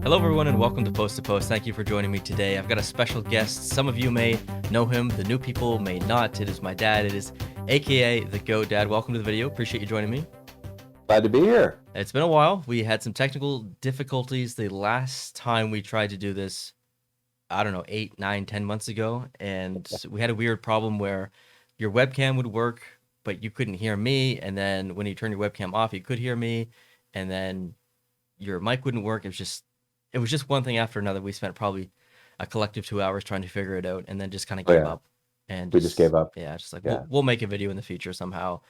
Hello, everyone, and welcome to Post to Post. Thank you for joining me today. I've got a special guest. Some of you may know him. The new people may not. It is my dad. It is AKA the Go Dad. Welcome to the video. Appreciate you joining me. Glad to be here. It's been a while. We had some technical difficulties the last time we tried to do this, I don't know, 8, 9, 10 months ago. And we had a weird problem where your webcam would work, but you couldn't hear me. And then when you turn your webcam off, you could hear me. And then your mic wouldn't work. It was just one thing after another. We spent probably a collective 2 hours trying to figure it out, and then just kind of gave up. And we just gave up. Yeah, just like we'll make a video in the future somehow.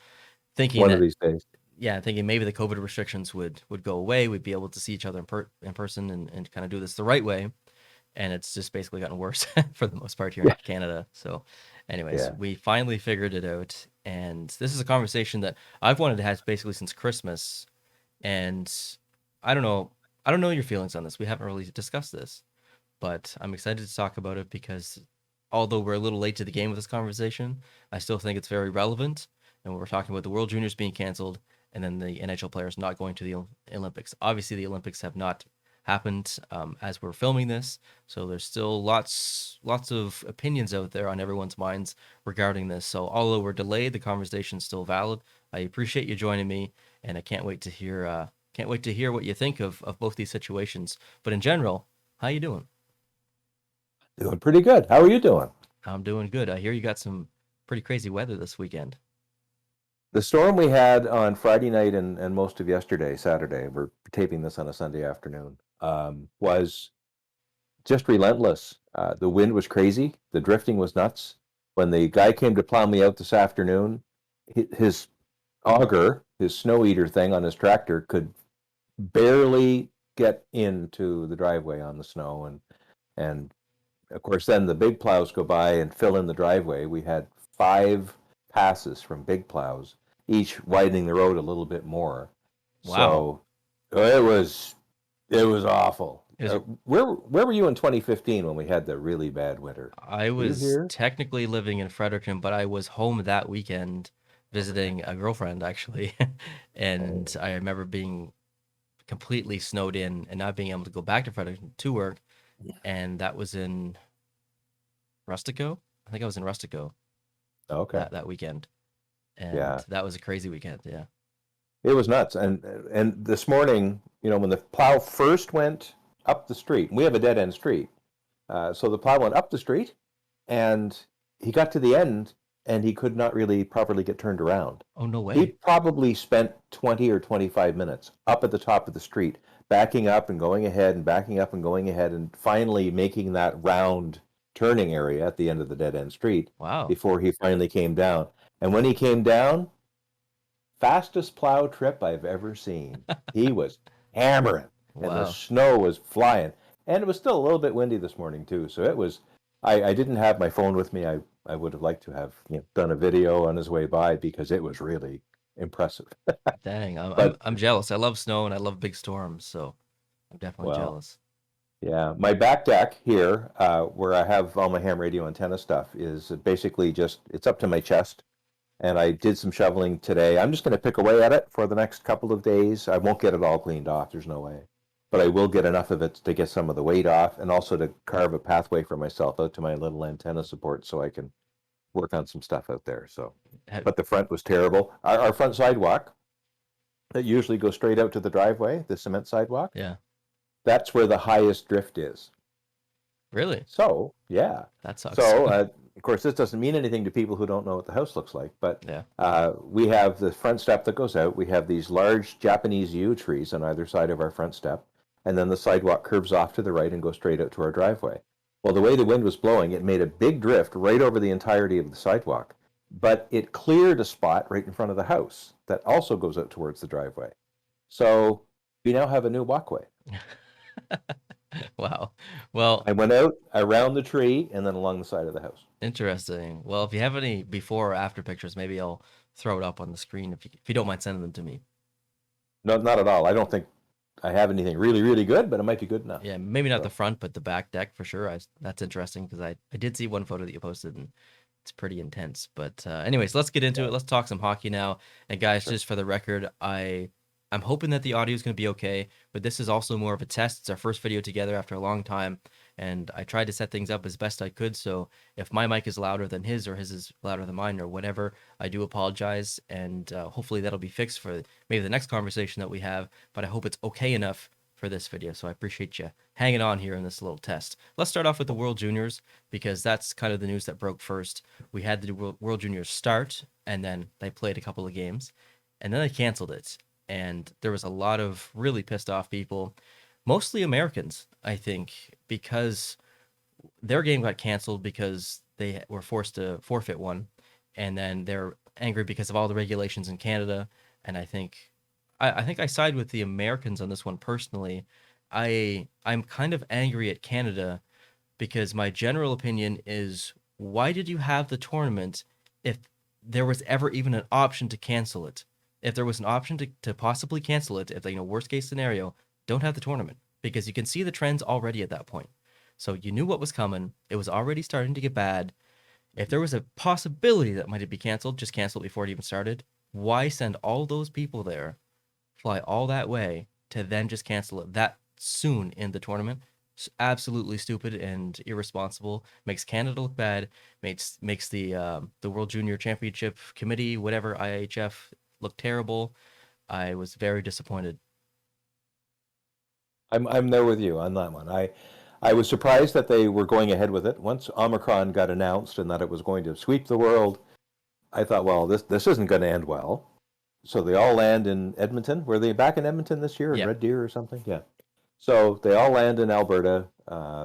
Thinking one of these days. Yeah, thinking maybe the COVID restrictions would go away. We'd be able to see each other in person and kind of do this the right way. And it's just basically gotten worse for the most part here in Canada. So, anyways, we finally figured it out. And this is a conversation that I've wanted to have basically since Christmas. And I don't know your feelings on this. We haven't really discussed this, but I'm excited to talk about it because although we're a little late to the game with this conversation, I still think it's very relevant. And we're talking about the World Juniors being canceled and then the NHL players not going to the Olympics. Obviously, the Olympics have not happened as we're filming this, so there's still lots of opinions out there on everyone's minds regarding this. So although we're delayed, the conversation's still valid. I appreciate you joining me, and I can't wait to hear what you think of both these situations. But in general, how you doing? Doing pretty good. How are you doing? I'm doing good. I hear you got some pretty crazy weather this weekend. The storm we had on Friday night and most of yesterday, Saturday, we're taping this on a Sunday afternoon, was just relentless. The wind was crazy. The drifting was nuts. When the guy came to plow me out this afternoon, his auger, his snow eater thing on his tractor, could barely get into the driveway on the snow. And of course, then the big plows go by and fill in the driveway. We had 5 passes from big plows, each widening the road a little bit more. Wow. So it was awful. Where were you in 2015 when we had the really bad winter? I was technically living in Fredericton, but I was home that weekend visiting a girlfriend, actually. And I remember being completely snowed in and not being able to go back to Fredericton to work. And that was in Rustico. I think I was in Rustico. Okay. That weekend. And that was a crazy weekend. Yeah. It was nuts. And this morning, when the plow first went up the street, we have a dead end street. So the plow went up the street and he got to the end and he could not really properly get turned around. Oh, no way. He probably spent 20 or 25 minutes up at the top of the street, backing up and going ahead and backing up and going ahead and finally making that round turning area at the end of the dead end street. Wow. Before he finally came down. And when he came down, fastest plow trip I've ever seen. He was hammering and the snow was flying. And it was still a little bit windy this morning too. So it was, I didn't have my phone with me. I would have liked to have done a video on his way by because it was really impressive. Dang, I'm jealous. I love snow and I love big storms, so I'm definitely jealous. Yeah, my back deck here, where I have all my ham radio antenna stuff, is basically it's up to my chest. And I did some shoveling today. I'm just going to pick away at it for the next couple of days. I won't get it all cleaned off. There's no way. But I will get enough of it to get some of the weight off and also to carve a pathway for myself out to my little antenna support so I can work on some stuff out there. So, but the front was terrible. Our front sidewalk that usually goes straight out to the driveway, the cement sidewalk. Yeah. That's where the highest drift is. Really? So, yeah. That sucks. So, of course, this doesn't mean anything to people who don't know what the house looks like, but we have the front step that goes out. We have these large Japanese yew trees on either side of our front step, and then the sidewalk curves off to the right and goes straight out to our driveway. Well, the way the wind was blowing, it made a big drift right over the entirety of the sidewalk, but it cleared a spot right in front of the house that also goes out towards the driveway. So we now have a new walkway. Wow. Well, I went out around the tree and then along the side of the house. Interesting. Well, if you have any before or after pictures, maybe I'll throw it up on the screen if you don't mind sending them to me. No, not at all. I don't think I have anything really, really good, but it might be good enough. Yeah, maybe not the front, but the back deck for sure. That's interesting because I did see one photo that you posted and it's pretty intense. But anyways, let's get into it. Let's talk some hockey now. And guys, just for the record, I I'm hoping that the audio is going to be okay, but this is also more of a test. It's our first video together after a long time, and I tried to set things up as best I could. So if my mic is louder than his or his is louder than mine or whatever, I do apologize, and hopefully that'll be fixed for maybe the next conversation that we have. But I hope it's okay enough for this video. So I appreciate you hanging on here in this little test. Let's start off with the World Juniors because that's kind of the news that broke first. We had the World Juniors start, and then they played a couple of games, and then they canceled it. And there was a lot of really pissed off people, mostly Americans, I think, because their game got canceled because they were forced to forfeit one, and then they're angry because of all the regulations in Canada. And I think I side with the Americans on this one personally. I'm kind of angry at Canada because my general opinion is, why did you have the tournament if there was ever even an option to cancel it? If there was an option to possibly cancel it, if worst case scenario, don't have the tournament because you can see the trends already at that point. So you knew what was coming. It was already starting to get bad. If there was a possibility that might be canceled, just cancel it before it even started. Why send all those people there, fly all that way to then just cancel it that soon in the tournament? It's absolutely stupid and irresponsible. Makes Canada look bad. Makes the World Junior Championship Committee, whatever, IHF, look terrible. I was very disappointed. I'm there with you on that one. I was surprised that they were going ahead with it. Once Omicron got announced and that it was going to sweep the world, I thought, well, this isn't going to end well. So they all land in Edmonton. Were they back in Edmonton this year, in Red Deer or something? Yeah. So they all land in Alberta.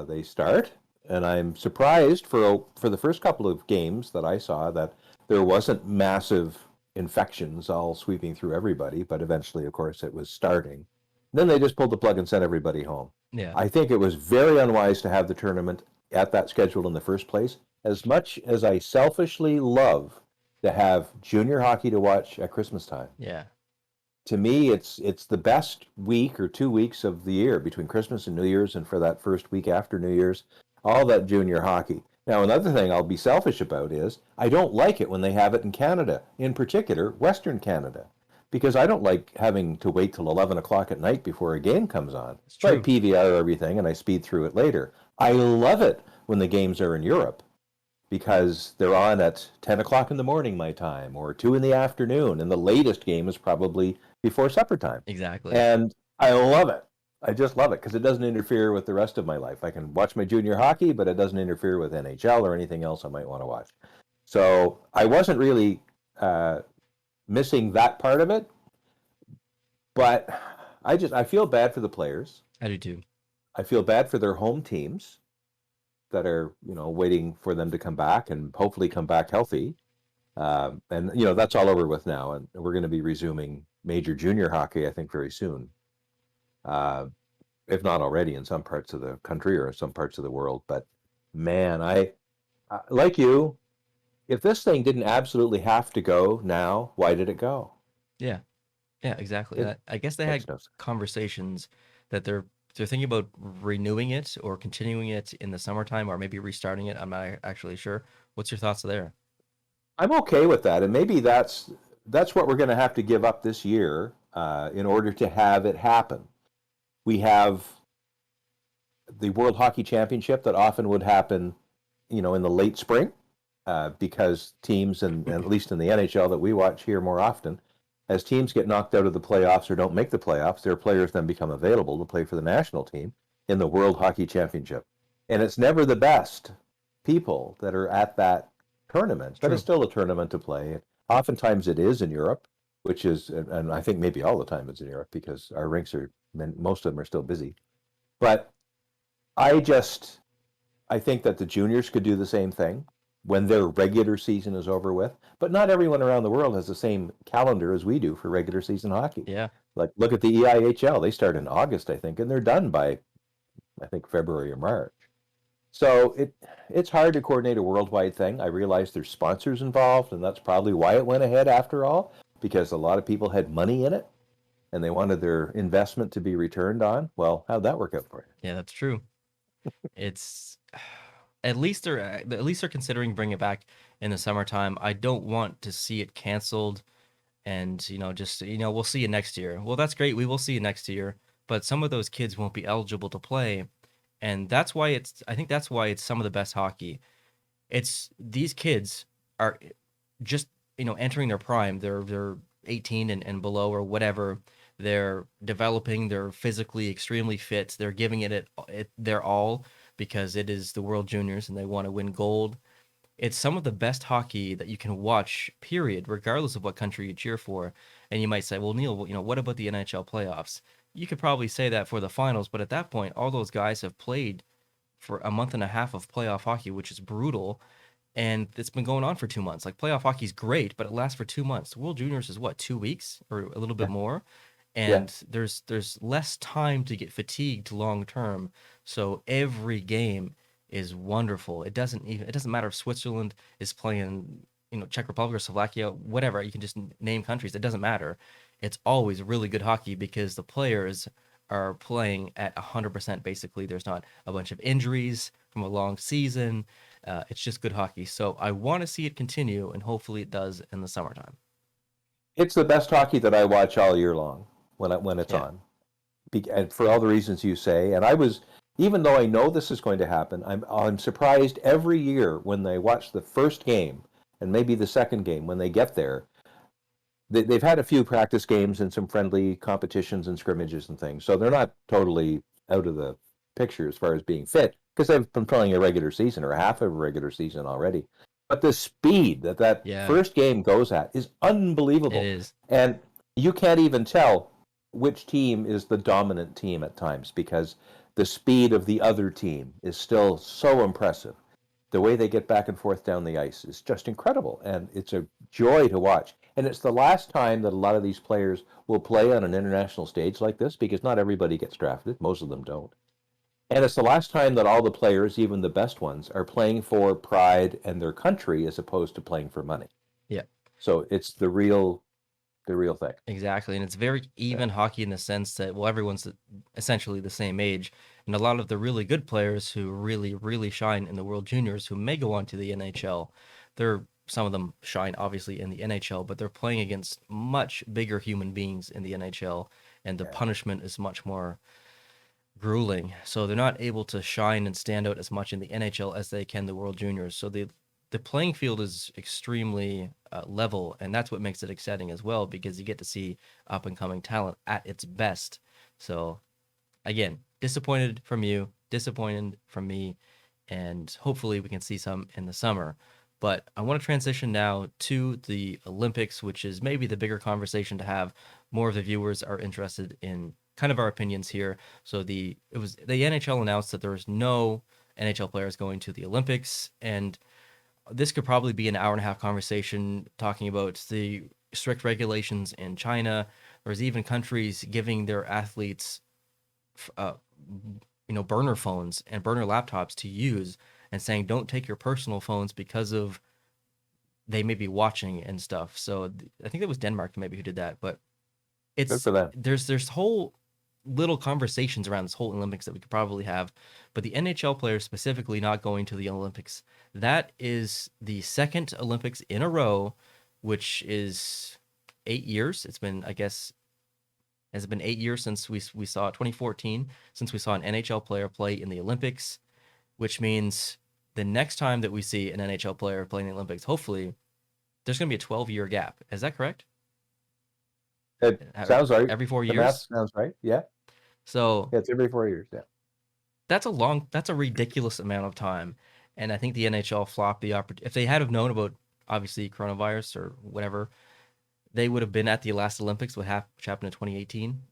They start, and I'm surprised for the first couple of games that I saw that there wasn't massive infections all sweeping through everybody, but eventually, of course, it was starting. Then they just pulled the plug and sent everybody home. Yeah. I think it was very unwise to have the tournament at that schedule in the first place. As much as I selfishly love to have junior hockey to watch at Christmas time. Yeah. To me, it's the best week or 2 weeks of the year between Christmas and New Year's, and for that first week after New Year's, all that junior hockey. Now, another thing I'll be selfish about is I don't like it when they have it in Canada, in particular, Western Canada, because I don't like having to wait till 11 o'clock at night before a game comes on. So I PVR everything and I speed through it later. I love it when the games are in Europe because they're on at 10 o'clock in the morning, my time, or 2 in the afternoon, and the latest game is probably before supper time. Exactly. And I love it. I just love it because it doesn't interfere with the rest of my life. I can watch my junior hockey, but it doesn't interfere with NHL or anything else I might want to watch. So I wasn't really missing that part of it, but I feel bad for the players. I do too. I feel bad for their home teams that are, waiting for them to come back and hopefully come back healthy. And, that's all over with now. And we're going to be resuming major junior hockey, I think, very soon. If not already in some parts of the country or some parts of the world. But man, I like you, if this thing didn't absolutely have to go now, why did it go? Yeah, exactly. I guess they had conversations that they're thinking about renewing it or continuing it in the summertime or maybe restarting it. I'm not actually sure. What's your thoughts there? I'm okay with that, and maybe that's what we're going to have to give up this year in order to have it happen. We have the World Hockey Championship that often would happen, in the late spring, because teams, and at least in the NHL that we watch here more often, as teams get knocked out of the playoffs or don't make the playoffs, their players then become available to play for the national team in the World Hockey Championship. And it's never the best people that are at that tournament, but it's still a tournament to play. Oftentimes it is in Europe, which is, and I think maybe all the time it's in Europe because our rinks most of them are still busy. But I think that the juniors could do the same thing when their regular season is over with. But not everyone around the world has the same calendar as we do for regular season hockey. Yeah. Like, look at the EIHL. They start in August, I think, and they're done by, I think, February or March. So it's hard to coordinate a worldwide thing. I realize there's sponsors involved, and that's probably why it went ahead after all, because a lot of people had money in it, and they wanted their investment to be returned on. Well, how'd that work out for you? Yeah, that's true. It's at least they're considering bringing it back in the summertime. I don't want to see it canceled and just we'll see you next year. Well, that's great. We will see you next year, but some of those kids won't be eligible to play, and I think that's why it's some of the best hockey. It's these kids are just entering their prime. They're 18 and below or whatever. They're developing. They're physically extremely fit. They're giving it their all because it is the World Juniors and they want to win gold. It's some of the best hockey that you can watch, period, regardless of what country you cheer for. And you might say, well, Neil, what about the NHL playoffs? You could probably say that for the finals, but at that point, all those guys have played for a month and a half of playoff hockey, which is brutal. And it's been going on for 2 months. Like playoff hockey's great, but it lasts for 2 months. The World Juniors is what, 2 weeks or a little bit Yeah. more? Yeah. And there's less time to get fatigued long term. So every game is wonderful. It doesn't matter if Switzerland is playing, Czech Republic or Slovakia, whatever. You can just name countries. It doesn't matter. It's always really good hockey because the players are playing at 100% basically. There's not a bunch of injuries from a long season. It's just good hockey. So I want to see it continue, and hopefully it does in the summertime. It's the best hockey that I watch all year long when it's Yeah. on, and for all the reasons you say. And I was, even though I know this is going to happen, I'm surprised every year when they watch the first game and maybe the second game when they get there. They've had a few practice games and some friendly competitions and scrimmages and things, so they're not totally out of the picture as far as being fit because they've been playing a regular season or half of a regular season already. But the speed that Yeah, first game goes at is it unbelievable, is. and you can't even tell which team is the dominant team at times because the speed of the other team is still so impressive. The way they get back and forth down the ice is just incredible, and it's a joy to watch. And it's the last time that a lot of these players will play on an international stage like this because not everybody gets drafted, most of them don't. And it's the last time that all the players, even the best ones, are playing for pride and their country as opposed to playing for money. Yeah, So it's the real thing. exactly. And it's very Yeah. even hockey in the sense that, well, everyone's essentially the same age. And a lot of the really good players who really, really shine in the World Juniors who may go on to the NHL, some of them shine obviously in the NHL, but they're playing against much bigger human beings in the NHL, and the Yeah. punishment is much more grueling. So they're not able to shine and stand out as much in the NHL as they can the World Juniors. So the playing field is extremely level, and that's what makes it exciting as well because you get to see up and coming talent at its best. So again, disappointed from you, disappointed from me, and hopefully we can see some in the summer. But I want to transition now to the Olympics, which is maybe the bigger conversation to have. More of the viewers are interested in kind of our opinions here. So the NHL announced that there was no NHL players going to the Olympics, and this could probably be an hour and a half conversation talking about the strict regulations in China. There's even countries giving their athletes uh, burner phones and burner laptops to use and saying don't take your personal phones because of they may be watching and stuff. So I think that was Denmark maybe who did that, but Good it's for them. there's whole little conversations around this whole Olympics that we could probably have, but the NHL players specifically not going to the Olympics, that is the second Olympics in a row, which is 8 years. It's been, I guess, has it been 8 years since we saw 2014 since we saw an NHL player play in the Olympics, which means the next time that we see an NHL player playing the Olympics, hopefully there's going to be a 12-year gap. Is that correct? It sounds right. Every four The math years. sounds right. Yeah. So Yeah, it's every 4 years. Yeah. that's a ridiculous amount of time. And I think the NHL flopped the opportunity. If they had have known about obviously coronavirus or whatever, they would have been at the last Olympics, which happened in 2018,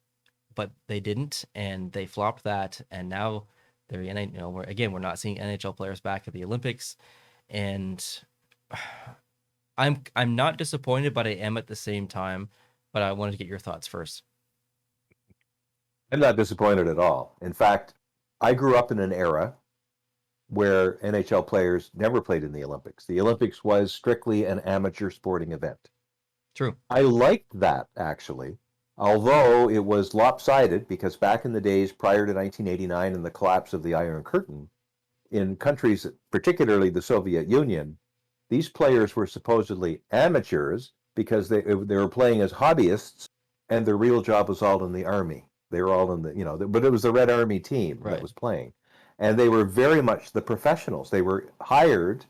but they didn't, and they flopped that. And now they're we're not seeing NHL players back at the Olympics, and I'm not disappointed, but I am at the same time. But I wanted to get your thoughts first. I'm not disappointed at all. In fact, I grew up in an era where NHL players never played in the Olympics. The Olympics was strictly an amateur sporting event. True. I liked that, actually, although it was lopsided because back in the days prior to 1989 and the collapse of the Iron Curtain, in countries, particularly the Soviet Union, these players were supposedly amateurs because they were playing as hobbyists, and their real job was all in the army. They were all in but it was the Red Army team that Right. was playing, and they were very much the professionals. They were hired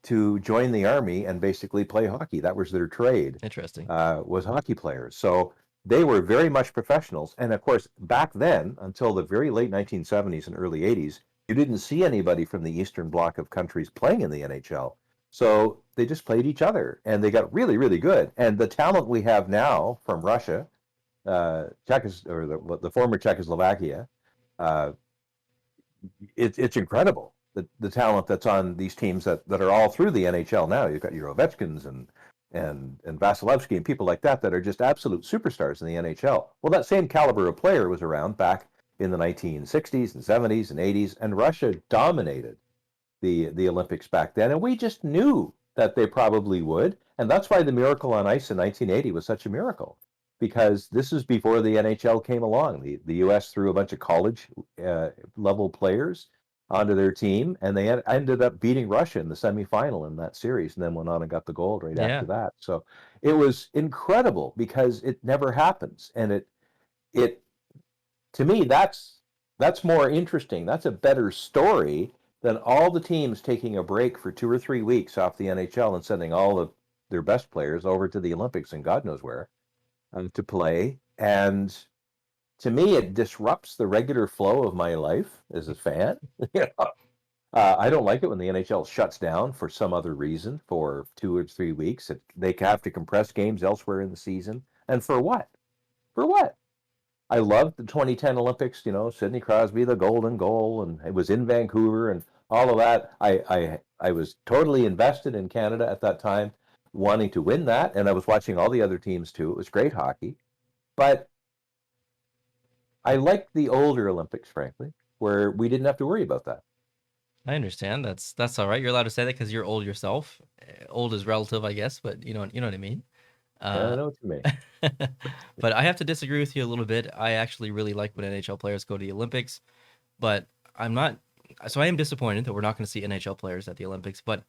to join the army and basically play hockey. That was their trade, Interesting. was hockey players. So they were very much professionals. And of course, back then, until the very late 1970s and early 80s, you didn't see anybody from the Eastern Bloc of countries playing in the NHL. So they just played each other, and they got really, really good. And the talent we have now from Russia, the former Czechoslovakia, uh, it's incredible, the talent that's on these teams that are all through the NHL now. You've got your Ovechkins and Vasilevsky and people like that are just absolute superstars in the NHL. Well, that same caliber of player was around back in the 1960s and 70s and 80s, and Russia dominated the Olympics back then, and we just knew that they probably would, and that's why the Miracle on Ice in 1980 was such a miracle, because this is before the NHL came along. The U.S. threw a bunch of college level players onto their team, and they ended up beating Russia in the semifinal in that series, and then went on and got the gold right Yeah. after that. So it was incredible because it never happens, and it to me that's more interesting. That's a better story than all the teams taking a break for 2 or 3 weeks off the NHL and sending all of their best players over to the Olympics and God knows where to play. And to me, it disrupts the regular flow of my life as a fan. I don't like it when the NHL shuts down for some other reason for 2 or 3 weeks. They have to compress games elsewhere in the season. And for what? For what? I loved the 2010 Olympics, Sidney Crosby, the golden goal, and it was in Vancouver and all of that. I was totally invested in Canada at that time, wanting to win that, and I was watching all the other teams too. It was great hockey. But I liked the older Olympics, frankly, where we didn't have to worry about that. I understand. That's all right. You're allowed to say that because you're old yourself. Old is relative, I guess, but you know what I mean. Yeah, I know what you mean. But I have to disagree with you a little bit. I actually really like when NHL players go to the Olympics, but I'm not. So I am disappointed that we're not going to see NHL players at the Olympics, but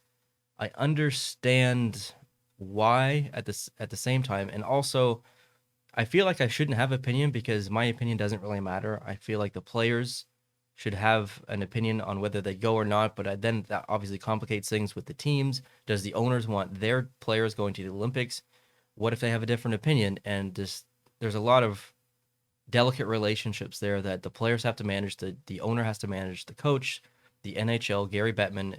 I understand why at the same time, and also I feel like I shouldn't have opinion because my opinion doesn't really matter. I feel like the players should have an opinion on whether they go or not, but then that obviously complicates things with the teams. Does the owners want their players going to the Olympics? What if they have a different opinion? And there's a lot of delicate relationships there that the players have to manage, the owner has to manage, the coach, the NHL, Gary Bettman.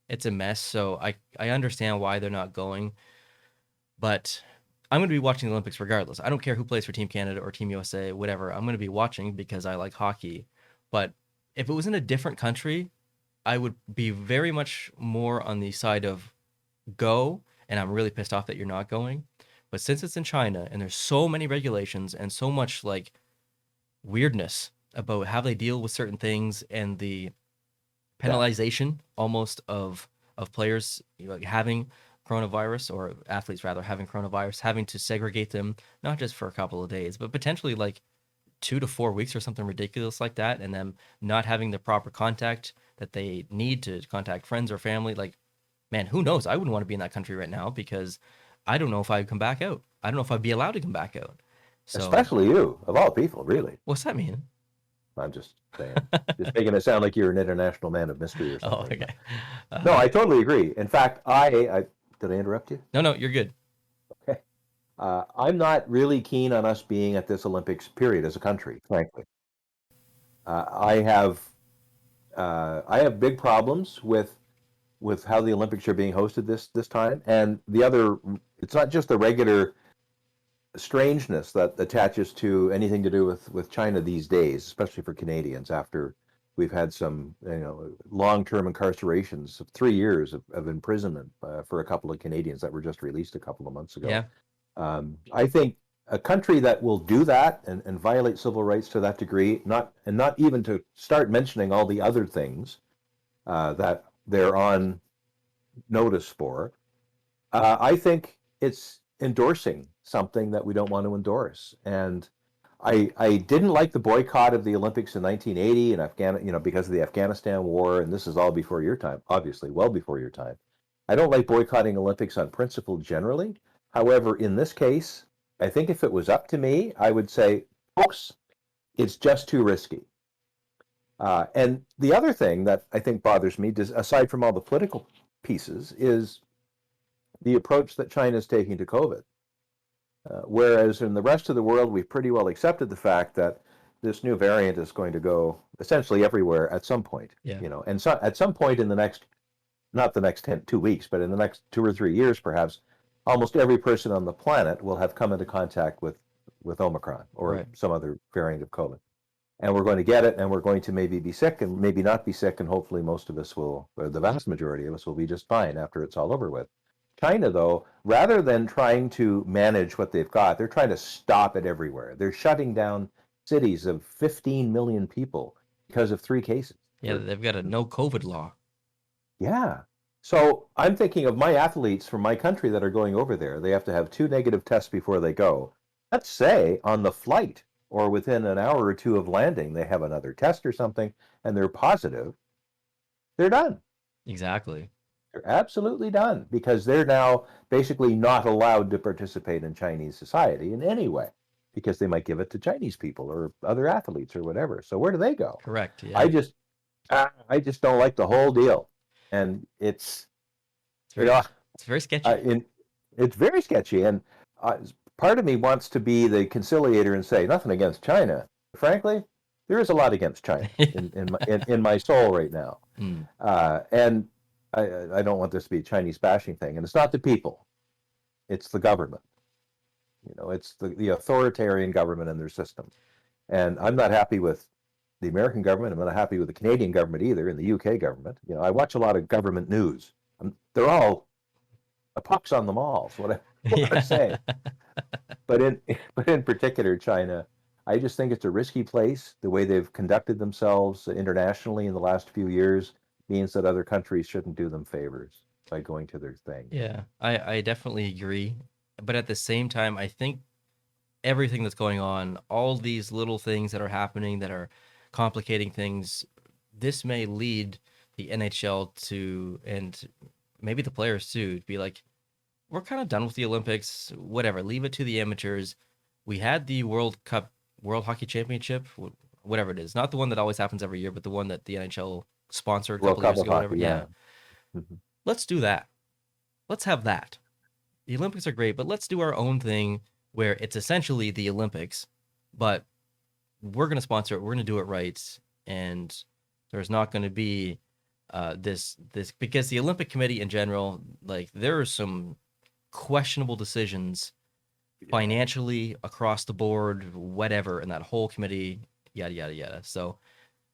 It's a mess. So I understand why they're not going, but I'm going to be watching the Olympics regardless. I don't care who plays for Team Canada or Team USA, whatever. I'm going to be watching because I like hockey. But if it was in a different country, I would be very much more on the side of go, and I'm really pissed off that you're not going. But since it's in China and there's so many regulations and so much like weirdness about how they deal with certain things and the penalization almost of players having coronavirus, or athletes rather having coronavirus, having to segregate them not just for a couple of days, but potentially like 2 to 4 weeks or something ridiculous like that, and them not having the proper contact that they need to contact friends or family. Like, man, who knows? I wouldn't want to be in that country right now because I don't know if I'd come back out. I don't know if I'd be allowed to come back out. So, especially you, of all people, really. What's that mean? I'm just saying, just making it sound like you're an international man of mystery or something. Oh, okay. No, I totally agree. In fact, I did I interrupt you? No, you're good. Okay. I'm not really keen on us being at this Olympics period as a country, frankly. I have big problems with how the Olympics are being hosted this time, and it's not just the regular strangeness that attaches to anything to do with China these days, especially for Canadians after we've had some long-term incarcerations of 3 years of imprisonment for a couple of Canadians that were just released a couple of months ago. Yeah. I think a country that will do that and violate civil rights to that degree, not even to start mentioning all the other things that they're on notice for, I think it's endorsing something that we don't want to endorse. And I didn't like the boycott of the Olympics in 1980 and because of the Afghanistan war, and this is all before your time, obviously, well before your time. I don't like boycotting Olympics on principle generally, However, in this case, I think if it was up to me, I would say, folks, it's just too risky. And the other thing that I think bothers me, aside from all the political pieces, is the approach that China is taking to COVID. Whereas in the rest of the world, we've pretty well accepted the fact that this new variant is going to go essentially everywhere at some point. Yeah. And so at some point in the next, not the next 2 weeks, but in the next 2 or 3 years, perhaps, almost every person on the planet will have come into contact with Omicron or some other variant of COVID. And we're going to get it, and we're going to maybe be sick and maybe not be sick, and hopefully most of us will, or the vast majority of us will be just fine after it's all over with. China, though, rather than trying to manage what they've got, they're trying to stop it everywhere. They're shutting down cities of 15 million people because of 3 cases. Yeah, they've got a no COVID law. Yeah. So I'm thinking of my athletes from my country that are going over there. They have to have 2 negative tests before they go. Let's say on the flight or within an hour or 2 of landing, they have another test or something and they're positive. They're done. Exactly. They're absolutely done because they're now basically not allowed to participate in Chinese society in any way because they might give it to Chinese people or other athletes or whatever. So where do they go? Correct. Yeah. I just don't like the whole deal. And it's very sketchy. It's very sketchy. And part of me wants to be the conciliator and say nothing against China. Frankly, there is a lot against China in my soul right now. And I don't want this to be a Chinese bashing thing. And it's not the people. It's the government. It's the authoritarian government and their system. And I'm not happy with the American government. I'm not happy with the Canadian government either, and the UK government. I watch a lot of government news. They're all a pox on them all, is what I want to say. But in particular, China, I just think it's a risky place. The way they've conducted themselves internationally in the last few years means that other countries shouldn't do them favors by going to their thing. Yeah, I definitely agree. But at the same time, I think everything that's going on, all these little things that are happening that are complicating things, this may lead the NHL to, and maybe the players too, to be like, we're kind of done with the Olympics, whatever, leave it to the amateurs. We had the World Cup, World Hockey Championship, whatever it is, not the one that always happens every year, but the one that the NHL sponsored a couple years ago, whatever. Yeah. Mm-hmm. Let's do that. Let's have that. The Olympics are great, but let's do our own thing where it's essentially the Olympics, but we're going to sponsor it. We're going to do it right. And there's not going to be this, because the Olympic Committee in general, like, there are some questionable decisions financially across the board, whatever, in that whole committee, yada, yada, yada. So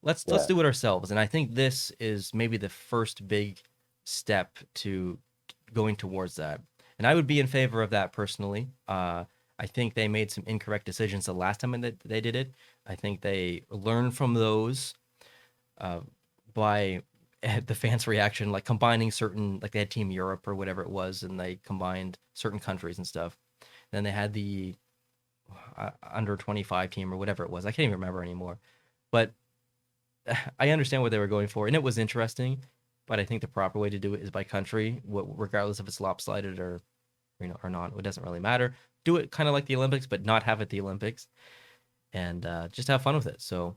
let's do it ourselves. And I think this is maybe the first big step to going towards that. And I would be in favor of that personally. I think they made some incorrect decisions the last time that they did it. I think they learned from those by the fans' reaction, like combining certain, like they had Team Europe or whatever it was, and they combined certain countries and stuff. Then they had the under 25 team or whatever it was. I can't even remember anymore. But I understand what they were going for, and it was interesting. But I think the proper way to do it is by country, regardless if it's lopsided or or not. It doesn't really matter. Do it kind of like the Olympics, but not have it the Olympics, and just have fun with it. So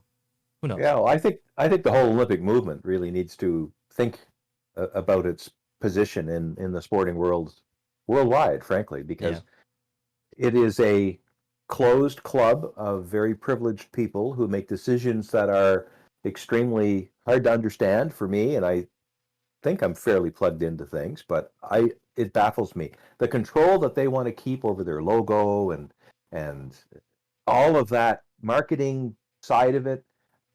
who knows? Yeah, well, I think the whole Olympic movement really needs to think about its position in the sporting world worldwide, frankly, because it is a closed club of very privileged people who make decisions that are extremely hard to understand for me, and I think I'm fairly plugged into things, but it baffles me. The control that they want to keep over their logo and all of that marketing side of it,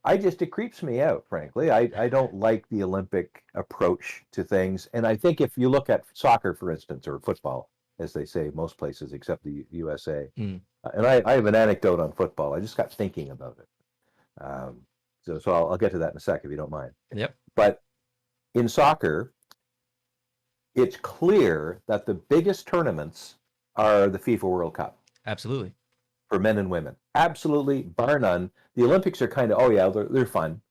it creeps me out, frankly. I don't like the Olympic approach to things. And I think if you look at soccer, for instance, or football, as they say most places except the USA, and I have an anecdote on football. I just got thinking about it. So I'll get to that in a sec if you don't mind. Yep. But in soccer, it's clear that the biggest tournaments are the FIFA World Cup. Absolutely. For men and women. Absolutely, bar none. The Olympics are kind of, they're fun.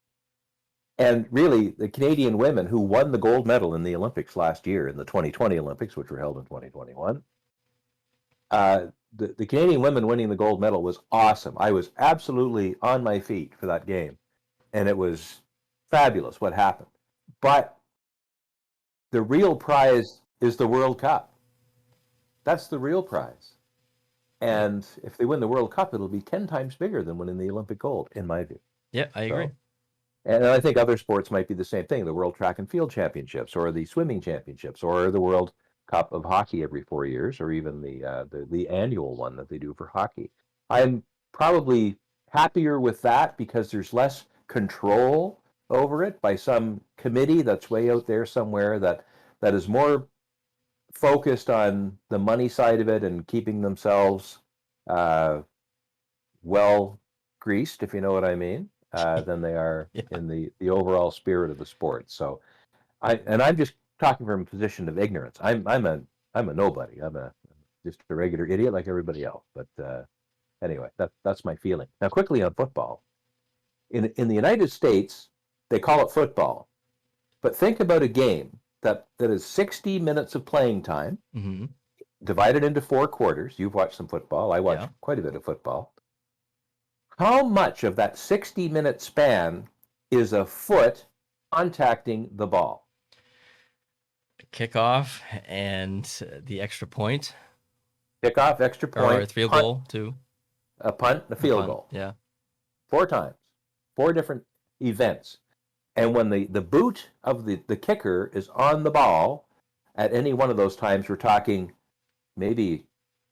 And really, the Canadian women who won the gold medal in the Olympics last year, in the 2020 Olympics, which were held in 2021, The Canadian women winning the gold medal was awesome. I was absolutely on my feet for that game, and it was fabulous what happened. But the real prize is the World Cup. That's the real prize. And if they win the World Cup, it'll be 10 times bigger than winning the Olympic gold, in my view. Yeah, I agree. And I think other sports might be the same thing, the World Track and Field Championships or the Swimming Championships or the World Cup of Hockey every 4 years, or even the annual one that they do for hockey. I'm probably happier with that because there's less control over it by some committee that's way out there somewhere that is more focused on the money side of it and keeping themselves well greased, if you know what I mean, than they are Yeah. in the overall spirit of the sport. So I'm just talking from a position of ignorance. I'm a nobody. I'm just a regular idiot like everybody else. But anyway, that's my feeling. Now, quickly on football. In the United States, they call it football. But think about a game that is 60 minutes of playing time, Mm-hmm. divided into 4 quarters. You've watched some football. I watched quite a bit of football. How much of that 60-minute span is a foot contacting the ball? Kickoff and the extra point. Kickoff, extra point, or a field punt, goal too. a punt, and a field goal. Yeah. 4 times, 4 different events. And when the boot of the kicker is on the ball at any one of those times, we're talking maybe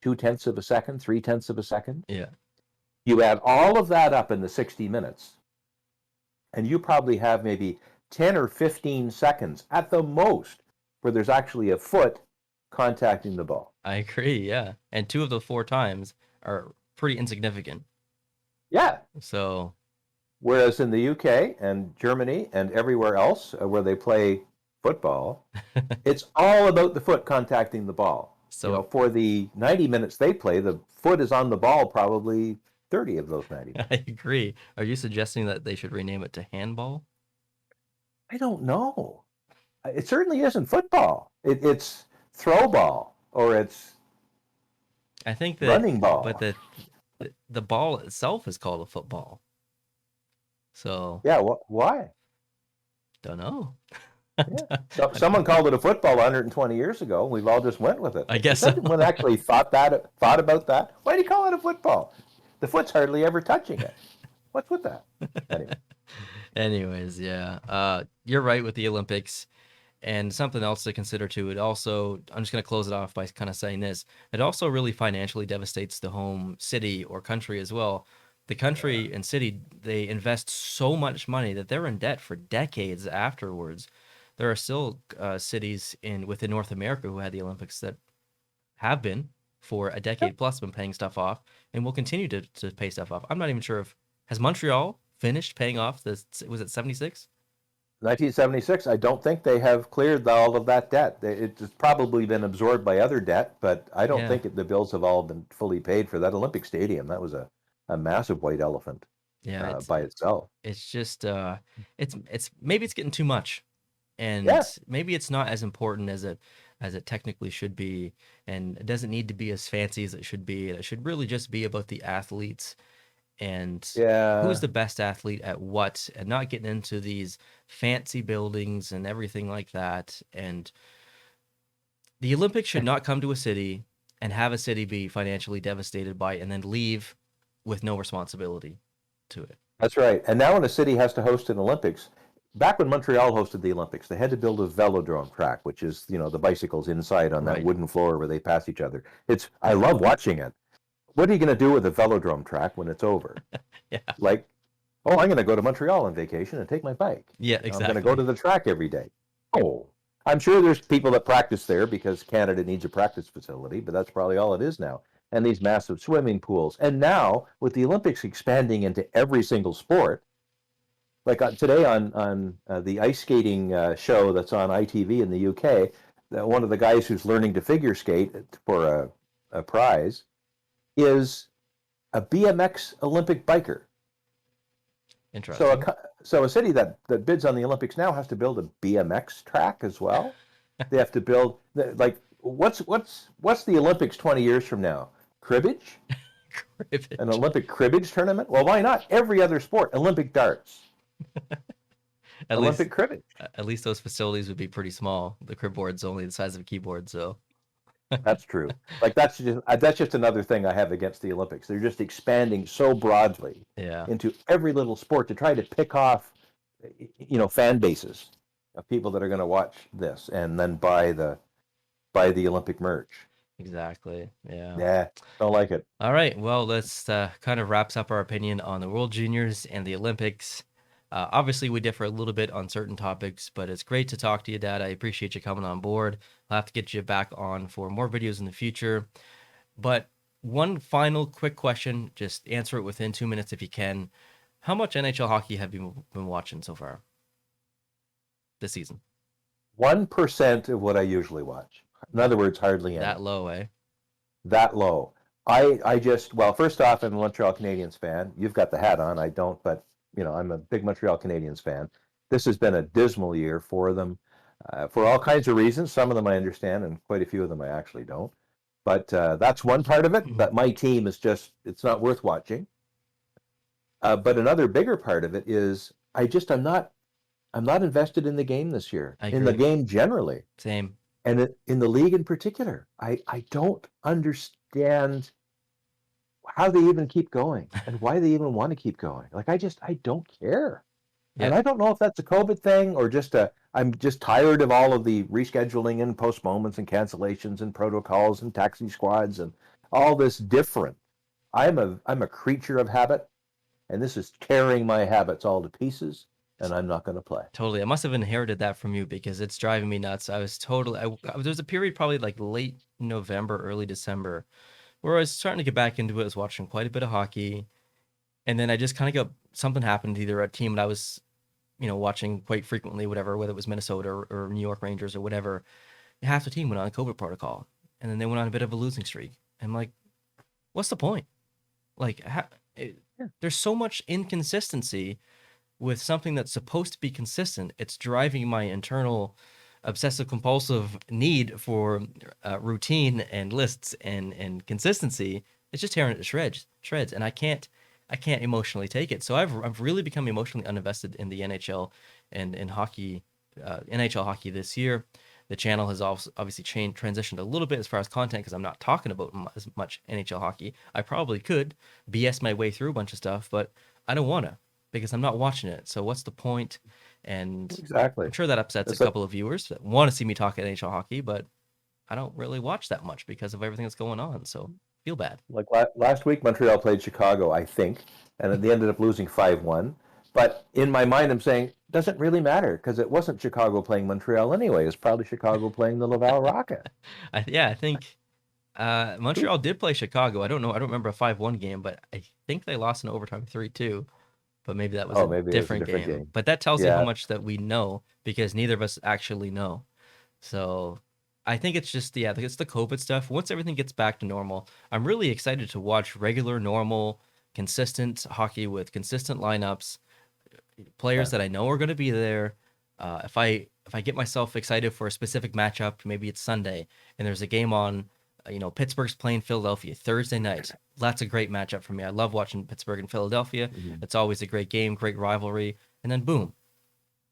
0.2 of a second, 0.3 of a second. Yeah. You add all of that up in the 60 minutes, and you probably have maybe 10 or 15 seconds at the most where there's actually a foot contacting the ball. I agree, yeah. And 2 of the 4 times are pretty insignificant. Yeah. So, whereas in the UK and Germany and everywhere else where they play football, it's all about the foot contacting the ball. So for the 90 minutes they play, the foot is on the ball probably 30 of those 90 minutes. I agree. Are you suggesting that they should rename it to handball? I don't know. It certainly isn't football. It's throw ball, or it's I think that running ball. But the ball itself is called a football. So yeah, why? Don't know. Yeah. So, someone called it a football 120 years ago. We've all just went with it. I guess someone actually thought about that. Why do you call it a football? The foot's hardly ever touching it. What's with that? Anyway. Anyways, yeah. You're right with the Olympics. And something else to consider too, it also, I'm just going to close it off by kind of saying this, it also really financially devastates the home city or country as well. The country and city, they invest so much money that they're in debt for decades afterwards. There are still cities within North America who had the Olympics that have been for a decade plus been paying stuff off and will continue to pay stuff off. I'm not even sure has Montreal finished paying off was it 76? 1976, I don't think they have cleared all of that debt. It's probably been absorbed by other debt, but I don't think the bills have all been fully paid for that Olympic Stadium. That was a massive white elephant by itself. It's just, it's maybe it's getting too much. And maybe it's not as important as it technically should be. And it doesn't need to be as fancy as it should be. It should really just be about the athletes and who's the best athlete at what, and not getting into these fancy buildings and everything like that. And the Olympics should not come to a city and have a city be financially devastated by it and then leave with no responsibility to it. That's right. And now when a city has to host an Olympics, back when Montreal hosted the Olympics, they had to build a velodrome track, which is, the bicycles inside on that wooden floor where they pass each other. I love watching it. What are you going to do with a velodrome track when it's over? Like, I'm going to go to Montreal on vacation and take my bike. Yeah, exactly. I'm going to go to the track every day. Oh, I'm sure there's people that practice there because Canada needs a practice facility, but that's probably all it is now. And these massive swimming pools. And now, with the Olympics expanding into every single sport, like today on the ice skating show that's on ITV in the UK, one of the guys who's learning to figure skate for a prize is a BMX Olympic biker. Interesting. So a city that bids on the Olympics now has to build a BMX track as well. They have to build, like, what's the Olympics 20 years from now? Cribbage? An Cribbage. Olympic cribbage tournament? Well, why not? Every other sport. Olympic darts. At least Olympic cribbage. at least those facilities would be pretty small. The crib board's only the size of a keyboard, so That's true. Like that's just another thing I have against the Olympics. They're just expanding so broadly yeah, into every little sport to try to pick off, fan bases of people that are going to watch this and then buy the Olympic merch. exactly. Yeah. Yeah, don't like it. All right. Well, let's kind of wraps up our opinion on the World Juniors and the Olympics. Obviously, we differ a little bit on certain topics, but it's great to talk to you, Dad. I appreciate you coming on board. I'll have to get you back on for more videos in the future. But one final quick question, just answer it within 2 minutes if you can. How much NHL hockey have you been watching so far this season? 1% of what I usually watch. In other words, hardly any. That low, eh? That low. Well, first off, I'm a Montreal Canadiens fan. You've got the hat on. I don't, but I'm a big Montreal Canadiens fan. This has been a dismal year for them, for all kinds of reasons. Some of them I understand, and quite a few of them I actually don't. But that's one part of it. That my team is it's not worth watching. But another bigger part of it is I'm not invested in the game this year. In the game generally. Same. And in the league in particular, I don't understand how they even keep going and why they even want to keep going. Like I don't care. Yeah. And I don't know if that's a COVID thing or I'm just tired of all of the rescheduling and postponements and cancellations and protocols and taxi squads and all this different. I'm a creature of habit, and this is tearing my habits all to pieces. And I'm not going to play. Totally. I must have inherited that from you because it's driving me nuts. I was totally, there was a period probably like late November, early December, where I was starting to get back into it. I was watching quite a bit of hockey. And then I just kind of got, something happened, either a team that I was, watching quite frequently, whatever, whether it was Minnesota or New York Rangers or whatever, half the team went on a COVID protocol. And then they went on a bit of a losing streak. And I'm like, what's the point? Like, there's so much inconsistency with something that's supposed to be consistent. It's driving my internal obsessive compulsive need for routine and lists and consistency. It's just tearing it to shreds, and I can't emotionally take it. So I've really become emotionally uninvested in the NHL and in hockey, NHL hockey this year. The channel has obviously transitioned a little bit as far as content because I'm not talking about as much NHL hockey. I probably could BS my way through a bunch of stuff, but I don't want to, because I'm not watching it. So what's the point? And exactly, I'm sure that upsets a couple of viewers that want to see me talk NHL hockey, but I don't really watch that much because of everything that's going on. So feel bad. Like last week, Montreal played Chicago, I think, and they ended up losing 5-1. But in my mind, I'm saying, doesn't really matter because it wasn't Chicago playing Montreal anyway. It's probably Chicago playing the Laval Rocket. I think Montreal did play Chicago. I don't know. I don't remember a 5-1 game, but I think they lost in overtime 3-2. But maybe that was a different game. But that tells you how much that we know, because neither of us actually know. So I think it's just, it's the COVID stuff. Once everything gets back to normal, I'm really excited to watch regular, normal, consistent hockey with consistent lineups, players that I know are going to be there. If I get myself excited for a specific matchup, maybe it's Sunday and there's a game on, Pittsburgh's playing Philadelphia Thursday night. That's a great matchup for me. I love watching Pittsburgh and Philadelphia. It's always a great game, great rivalry. And then boom,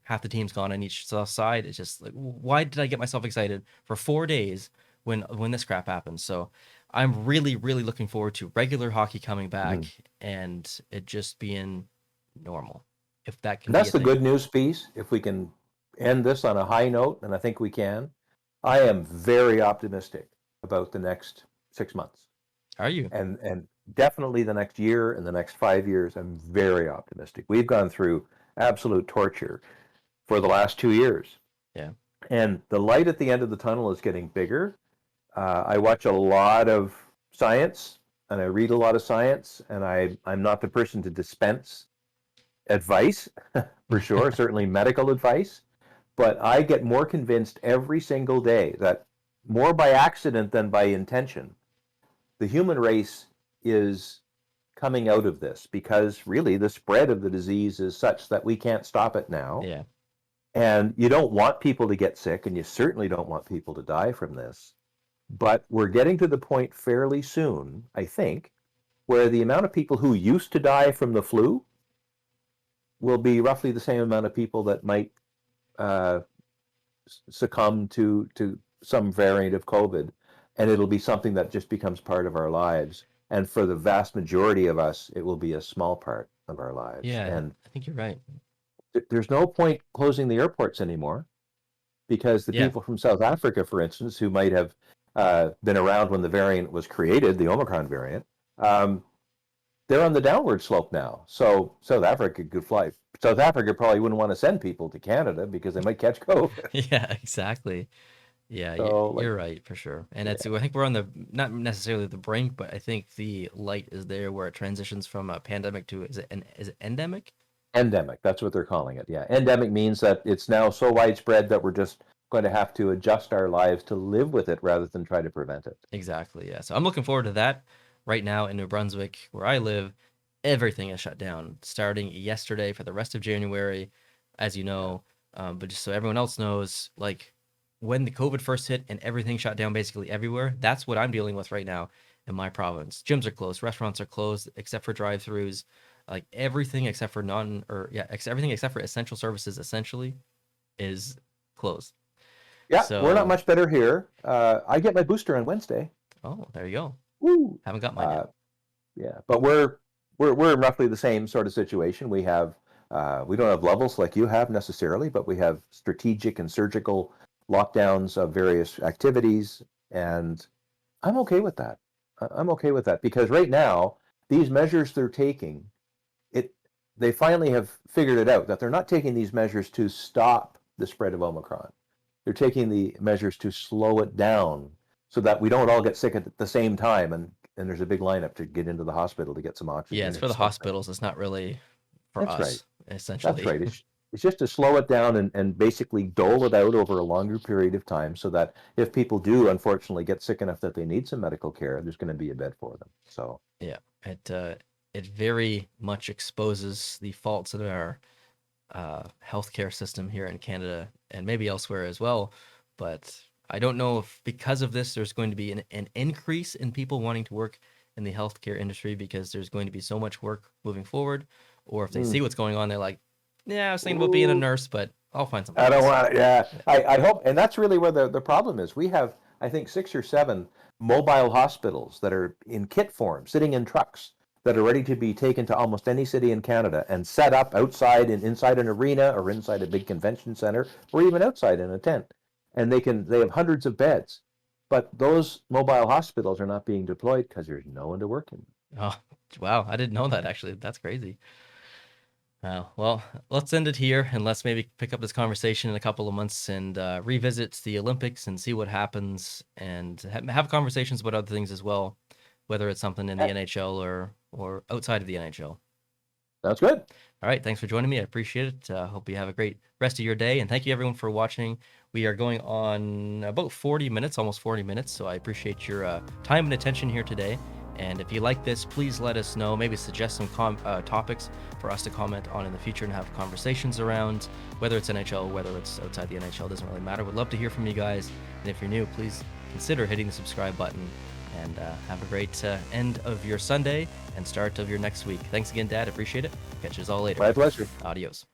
half the team's gone on each side. It's just like, why did I get myself excited for 4 days when this crap happens? So I'm really, really looking forward to regular hockey coming back and it just being normal. If that can, that's the good news piece. If we can end this on a high note, and I think we can, I am very optimistic about the next 6 months. Are you? And definitely the next year and the next 5 years, I'm very optimistic. We've gone through absolute torture for the last 2 years. Yeah. And the light at the end of the tunnel is getting bigger. I watch a lot of science and I read a lot of science, and I'm not the person to dispense advice, for sure, certainly medical advice, but I get more convinced every single day that, more by accident than by intention, the human race is coming out of this, because really the spread of the disease is such that we can't stop it now. Yeah. And you don't want people to get sick, and you certainly don't want people to die from this. But we're getting to the point fairly soon, I think, where the amount of people who used to die from the flu will be roughly the same amount of people that might uh, succumb to some variant of COVID, and it'll be something that just becomes part of our lives. And for the vast majority of us, it will be a small part of our lives. Yeah, And I think you're right. there's no point closing the airports anymore, because the Yeah, people from South Africa, for instance, who might have been around when the variant was created, the Omicron variant, they're on the downward slope now. So South Africa could fly. South Africa probably wouldn't want to send people to Canada because they might catch COVID. yeah, exactly. Yeah, So, like, you're right for sure. And yeah, it's I think we're on the not necessarily the brink, but I think the light is there where it transitions from a pandemic to is it endemic? endemic. That's what they're calling it. Yeah, endemic means that it's now so widespread that we're just going to have to adjust our lives to live with it rather than try to prevent it. Exactly. Yeah. So I'm looking forward to that. Right now in New Brunswick, where I live, everything is shut down starting yesterday for the rest of January, as you know. But just so everyone else knows, like when the COVID first hit and everything shut down basically everywhere, that's what I'm dealing with right now in my province. Gyms are closed, restaurants are closed except for drive-throughs, like everything except for everything except for essential services essentially is closed. Yeah, we're not So, much better here. I get my booster on Wednesday. oh, there you go. Woo! Haven't got mine yet. Uh, yeah, but we're in roughly the same sort of situation. We don't have levels like you have necessarily, but we have strategic and surgical lockdowns of various activities, and I'm okay with that. I'm okay with that because right now these measures they're taking, it they finally have figured it out that they're not taking these measures to stop the spread of Omicron. They're taking the measures to slow it down so that we don't all get sick at the same time and there's a big lineup to get into the hospital to get some Yeah, oxygen it's or for the something. hospitals. It's not really for That's right. us, That's essentially. right. It's just to slow it down and basically dole it out over a longer period of time so that if people do unfortunately get sick enough that they need some medical care, there's going to be a bed for them. So, Yeah, it very much exposes the faults in our healthcare system here in Canada and maybe elsewhere as well. But I don't know if because of this, there's going to be an increase in people wanting to work in the healthcare industry because there's going to be so much work moving forward, or if they see mm. what's going on, they're like, yeah, I was thinking about being a Ooh, nurse, but I'll find something I don't else. want it. Yeah, Yeah. I hope, and that's really where the problem is. We have, I think, 6 or 7 mobile hospitals that are in kit form, sitting in trucks that are ready to be taken to almost any city in Canada and set up outside and inside an arena or inside a big convention center or even outside in a tent. And they have hundreds of beds, but those mobile hospitals are not being deployed because there's no one to work in. Oh, wow, I didn't know that actually. That's crazy. Well, let's end it here and let's maybe pick up this conversation in a couple of months and revisit the Olympics and see what happens and have conversations about other things as well, whether it's something in the That NHL or outside of the NHL. sounds good. All right, thanks for joining me. I appreciate it. Hope you have a great rest of your day, and thank you everyone for watching. We are going on about 40 minutes, almost 40 minutes, so I appreciate your time and attention here today. And if you like this, please let us know. Maybe suggest some topics for us to comment on in the future and have conversations around, whether it's NHL, whether it's outside the NHL, doesn't really matter. We'd love to hear from you guys. And if you're new, please consider hitting the subscribe button. And have a great end of your Sunday and start of your next week. Thanks again, Dad. Appreciate it. Catch you all later. My pleasure. Adios.